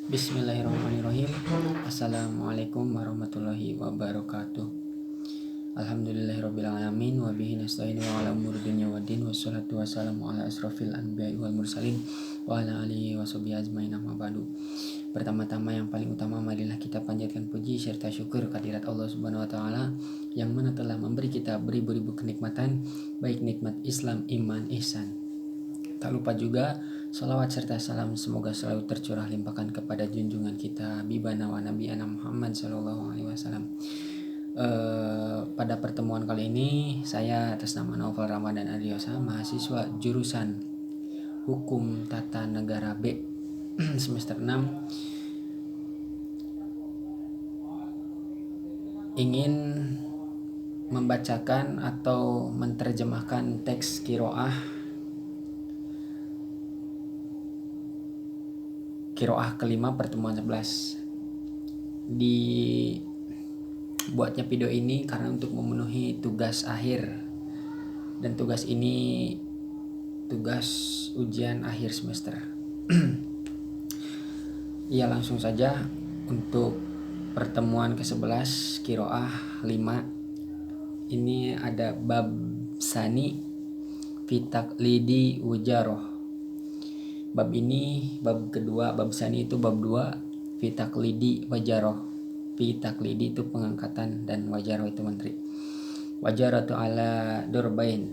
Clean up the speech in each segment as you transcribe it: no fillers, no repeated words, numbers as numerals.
Bismillahirrahmanirrahim. Assalamualaikum warahmatullahi wabarakatuh. Alhamdulillahirrabbilalamin. Wabihi nasta'inu ala umuri dunya waddin. Wassalatu wassalamu ala asrafil anbiya'i wal mursalin wa ala alihi wa sahbihi ajmain, amma ba'du. Pertama-tama yang paling utama, marilah kita panjatkan puji serta syukur kehadirat Allah Subhanahu wa taala yang mana telah memberi kita beribu-ribu kenikmatan, baik nikmat Islam, iman, ihsan. Tak lupa juga salawat serta salam semoga selalu tercurah limpahkan kepada junjungan kita Habibana wa Nabiyana Muhammad sallallahu alaihi wasallam. Pada pertemuan kali ini saya atas nama Naufal Ramadan Adriosa, mahasiswa jurusan Hukum Tata Negara B semester 6 ingin membacakan atau menerjemahkan teks Qiraah kelima pertemuan 11. Dibuatnya video ini karena untuk memenuhi tugas akhir, dan tugas ini tugas ujian akhir semester. Ya, langsung saja untuk pertemuan ke-11 Qiraah 5. Ini ada bab sani fi taqlidi wujaroh. Bab ini bab kedua, bab sani itu bab 2, fi taqlidi wajaroh. Fi taqlidi itu pengangkatan dan wajaroh itu menteri. Wajaroh itu ala durbain.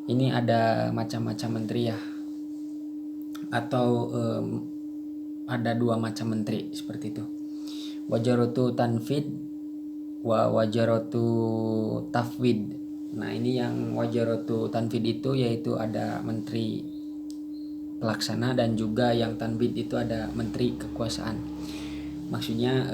Ini ada macam-macam menteri ya, atau ada dua macam menteri seperti itu. Wajaroh itu tanfid wa wajaroh itu tafwid. Nah, ini yang wajaroh itu tanfid itu yaitu ada menteri pelaksana, dan juga yang tanfid itu ada menteri kekuasaan. Maksudnya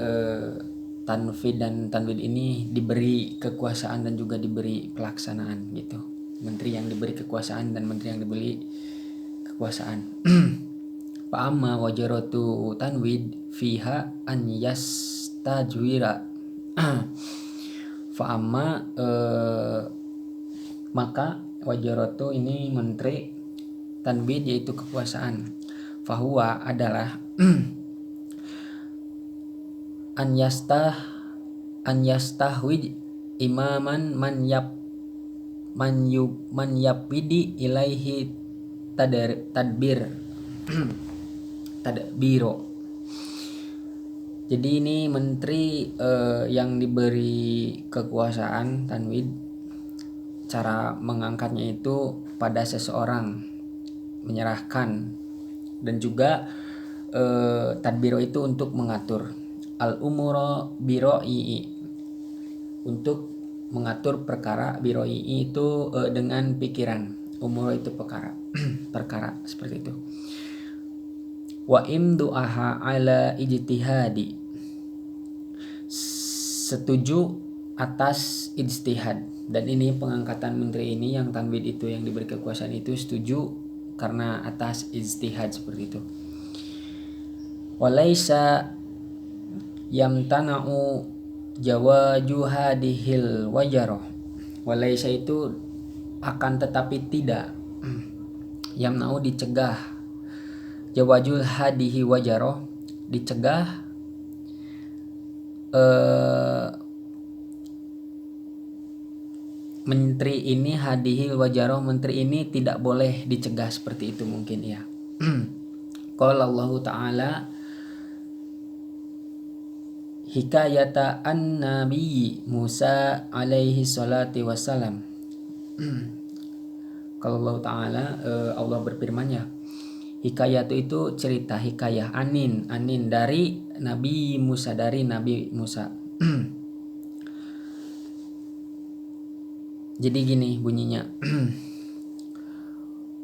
tanfid dan tanfid ini diberi kekuasaan dan juga diberi pelaksanaan gitu. Menteri yang diberi kekuasaan dan menteri yang diberi kekuasaan. Fa'amma wajaratu tanwid fiha an yastajwira. Fa'amma maka wajaratu ini menteri, tanwid yaitu kekuasaan. Fahuwa adalah an yastahwid imaman man yapwidi ilaihi tadbiro. Jadi ini menteri yang diberi kekuasaan, tanwid, cara mengangkatnya itu pada seseorang, menyerahkan, dan juga tadbiro itu untuk mengatur. Al umuro biroi, untuk mengatur perkara. Biroi itu dengan pikiran. Umuro itu perkara perkara seperti itu. Wa imdu'aha ala ijtihadi, setuju atas ijtihad. Dan ini pengangkatan menteri ini yang tanwid itu yang diberi kekuasaan itu setuju karena atas ijtihad seperti itu. Walaisa yamtana'u jawaju hadihil wajaroh. Walaisa itu akan tetapi tidak, yamna'u dicegah, jawajul hadihi wajaroh dicegah menteri ini, hadihil wajaroh menteri ini tidak boleh dicegah seperti itu mungkin ya. Qala Allah Ta'ala hikayata an-nabi Musa alaihi salatu wassalam. Kalau Allah Ta'ala Allah berfirman ya, hikayat itu cerita, hikayah anin dari Nabi Musa, dari Nabi Musa. Jadi gini bunyinya.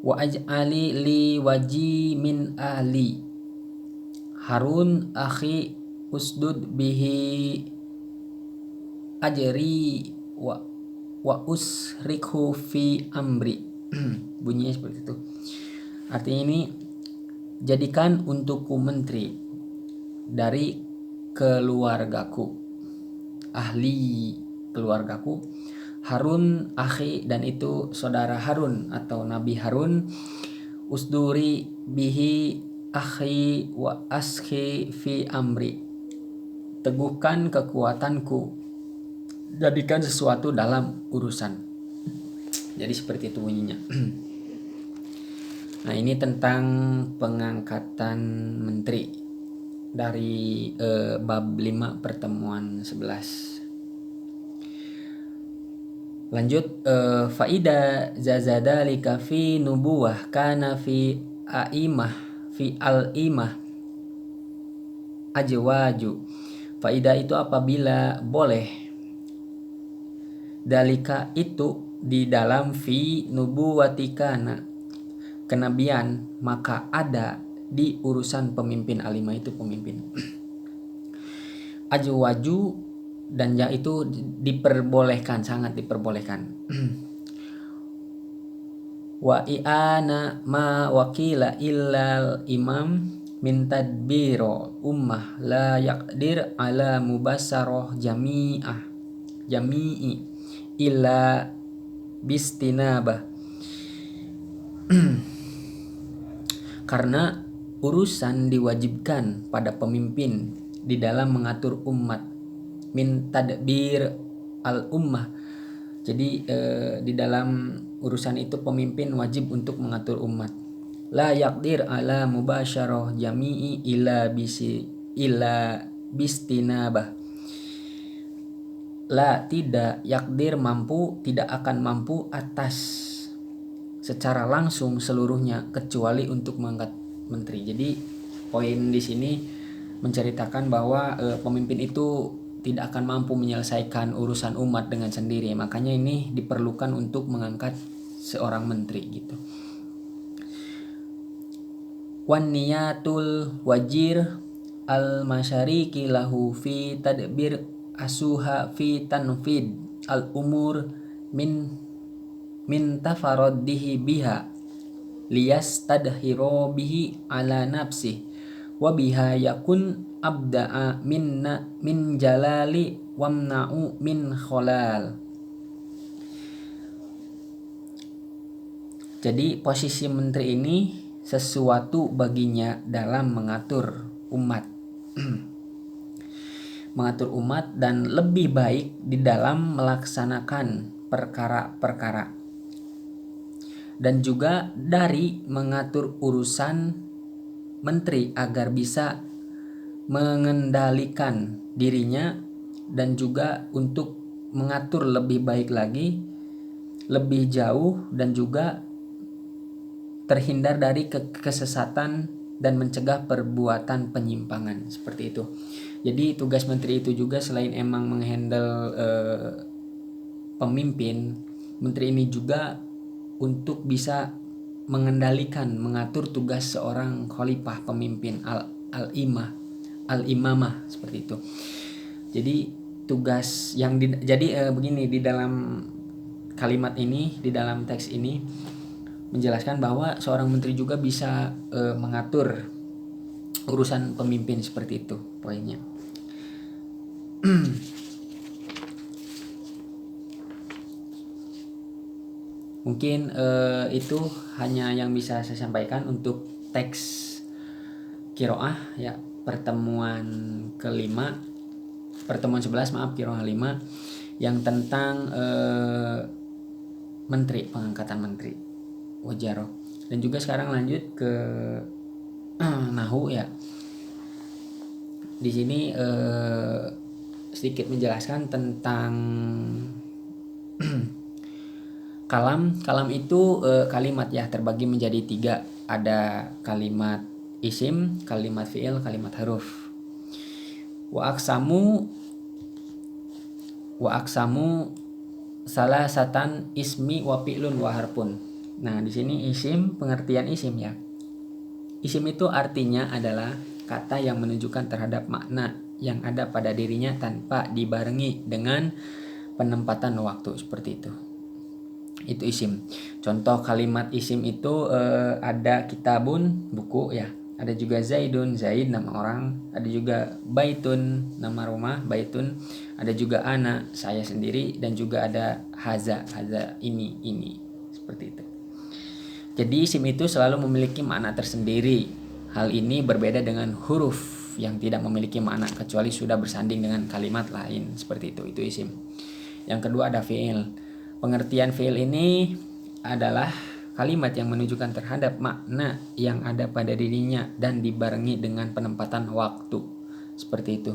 Wa aj'ali li waji min ahli Harun akhi usdud bihi ajri wa usrikhu fi amri. Bunyinya seperti itu. Artinya ini, jadikan untukku menteri dari keluargaku, ahli keluargaku, Harun akhi, dan itu saudara Harun atau Nabi Harun, usduri bihi akhi wa askhi fi amri. Teguhkan kekuatanku, jadikan sesuatu dalam urusan. Jadi seperti itu bunyinya. Nah, ini tentang pengangkatan menteri dari bab 5 pertemuan 11. Lanjut, faida zazadalika fi nubuwah kana fi al-imah ajwaju. Faida itu apabila boleh, dalika itu di dalam fi nubuwatikana kenabian, maka ada di urusan pemimpin. Alimah itu pemimpin. Ajwaju dan ya itu diperbolehkan, sangat diperbolehkan. Wa i'ana ma wakila illal imam min tadbiro ummah la yaqdir ala mubasaroh jami'i illa bistinabah. Karena urusan diwajibkan pada pemimpin di dalam mengatur umat, min tadbir al ummah. Jadi di dalam urusan itu pemimpin wajib untuk mengatur umat. La yaqdir ala mubasyarah jami'i illa bistinabah. La tidak yakdir mampu, tidak akan mampu atas secara langsung seluruhnya kecuali untuk mengangkat menteri. Jadi poin di sini menceritakan bahwa pemimpin itu tidak akan mampu menyelesaikan urusan umat dengan sendiri. Makanya ini diperlukan untuk mengangkat seorang menteri gitu. Wan niyatul wajir al masyariki lahu fi tadbir asuha fi tanfid al umur min tafaraddihi biha liyastadhiro bihi ala nafsih wa biha yakun abda'a min jalali wamna'u min kholal. Jadi posisi menteri ini sesuatu baginya dalam mengatur umat. Mengatur umat dan lebih baik di dalam melaksanakan perkara-perkara. Dan juga dari mengatur urusan menteri agar bisa mengendalikan dirinya dan juga untuk mengatur lebih baik lagi, lebih jauh dan juga terhindar dari kesesatan dan mencegah perbuatan penyimpangan seperti itu. Jadi tugas menteri itu juga selain emang menghandle pemimpin, menteri ini juga untuk bisa mengendalikan, mengatur tugas seorang khalifah pemimpin al-imamah seperti itu. Jadi tugas yang begini di dalam kalimat ini, di dalam teks ini menjelaskan bahwa seorang menteri juga bisa mengatur urusan pemimpin seperti itu poinnya. Mungkin itu hanya yang bisa saya sampaikan untuk teks Qiraah ya, pertemuan 11 Qiraah 5 yang tentang menteri, pengangkatan menteri wajaroh. Dan juga sekarang lanjut ke nahu ya. Di sini sedikit menjelaskan tentang kalam. Kalam itu kalimat ya, terbagi menjadi 3. Ada kalimat isim, kalimat fi'il, kalimat huruf. Wa aksamu salasatan ismi wa fi'lun wa harfun. Nah, di sini isim, pengertian isim ya. Isim itu artinya adalah kata yang menunjukkan terhadap makna yang ada pada dirinya tanpa dibarengi dengan penempatan waktu, seperti itu. Itu isim. Contoh kalimat isim itu ada kitabun, buku ya. Ada juga zaidun, zaid nama orang. Ada juga baitun, nama rumah, baitun. Ada juga ana, saya sendiri. Dan juga ada haza, ini. Seperti itu. Jadi isim itu selalu memiliki makna tersendiri. Hal ini berbeda dengan huruf yang tidak memiliki makna kecuali sudah bersanding dengan kalimat lain, seperti itu isim. Yang kedua ada fiil. Pengertian fiil ini adalah kalimat yang menunjukkan terhadap makna yang ada pada dirinya dan dibarengi dengan penempatan waktu, seperti itu.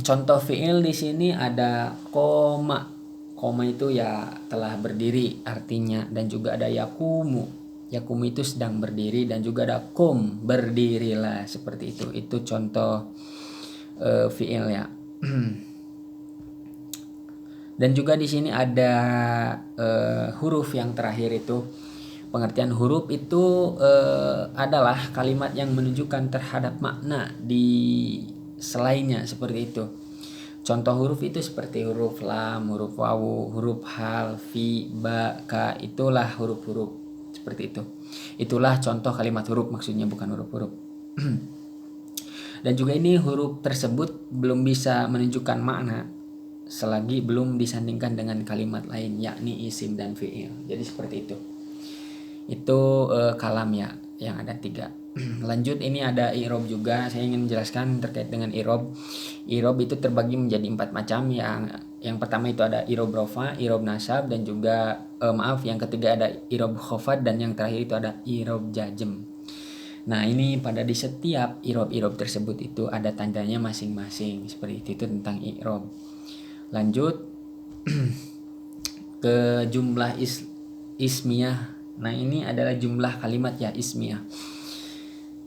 Contoh fiil di sini ada koma. Koma itu ya telah berdiri artinya, dan juga ada yakumu. Yakumu itu sedang berdiri, dan juga ada kum, berdirilah, seperti itu. Itu contoh fiil ya. Dan juga di sini ada huruf yang terakhir itu. Pengertian huruf itu adalah kalimat yang menunjukkan terhadap makna di selainnya, seperti itu. Contoh huruf itu seperti huruf lam, huruf wawu, huruf hal, fi, ba, ka, itulah huruf-huruf, seperti itu. Itulah contoh kalimat huruf, maksudnya bukan huruf-huruf. Dan juga ini huruf tersebut belum bisa menunjukkan makna selagi belum disandingkan dengan kalimat lain, yakni isim dan fiil. Jadi seperti itu. Itu kalam ya, yang ada 3. Lanjut, ini ada i'rob juga. Saya ingin menjelaskan terkait dengan i'rob. I'rob itu terbagi menjadi 4 macam. Yang pertama itu ada i'rob rofa, i'rob nasab, dan juga yang ketiga ada i'rob khofad, dan yang terakhir itu ada i'rob jazm. Nah, ini pada di setiap i'rob tersebut itu ada tandanya masing-masing. Seperti itu tentang i'rob. Lanjut ke jumlah ismiyah. Nah, ini adalah jumlah kalimat ya ismiyah.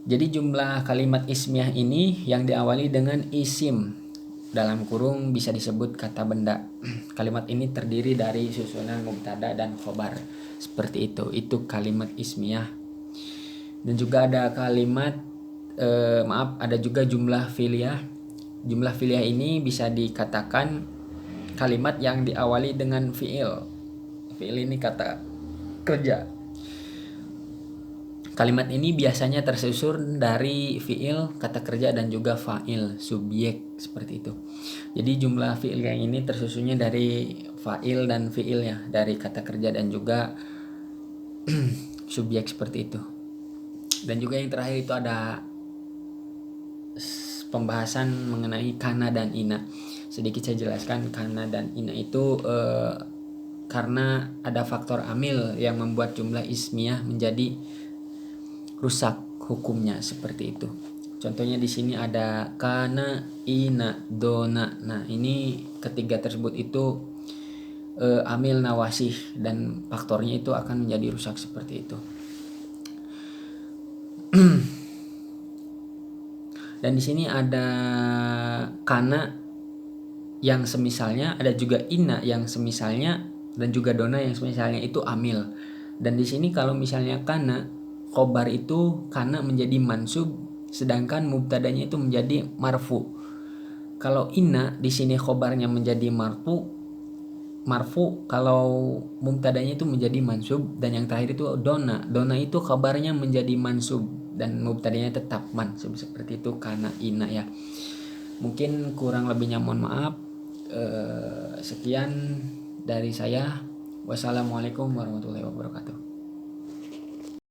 Jadi jumlah kalimat ismiyah ini yang diawali dengan isim, dalam kurung bisa disebut kata benda. Kalimat ini terdiri dari susunan mubtada dan khobar, seperti itu. Itu kalimat ismiyah. Dan juga ada kalimat ada juga jumlah fi'liyah. Jumlah fi'liyah ini bisa dikatakan kalimat yang diawali dengan fi'il. Fi'il ini kata kerja. Kalimat ini biasanya tersusun dari fi'il, kata kerja, dan juga fa'il, subjek, seperti itu. Jadi jumlah fi'il yang ini tersusunnya dari fa'il dan fi'il ya, dari kata kerja dan juga subjek, seperti itu. Dan juga yang terakhir itu ada pembahasan mengenai kana dan ina. Sedikit saya jelaskan. Kana dan ina itu karena ada faktor amil yang membuat jumlah ismiyah menjadi rusak hukumnya, seperti itu. Contohnya di sini ada kana, ina, dona. Nah, ini ketiga tersebut itu amil nawasih, dan faktornya itu akan menjadi rusak, seperti itu. Dan di sini ada kana yang semisalnya, ada juga ina yang semisalnya, dan juga dona yang semisalnya, itu amil. Dan di sini kalau misalnya kana, khobar itu kana menjadi mansub, sedangkan mubtadanya itu menjadi marfu. Kalau ina di sini khobarnya menjadi marfu, kalau mubtadanya itu menjadi mansub, dan yang terakhir itu dona. Dona itu khabarnya menjadi mansub dan mubtadanya tetap mansub, seperti itu kana, ina ya. Mungkin kurang lebihnya mohon maaf. Sekian dari saya. Wassalamualaikum warahmatullahi wabarakatuh.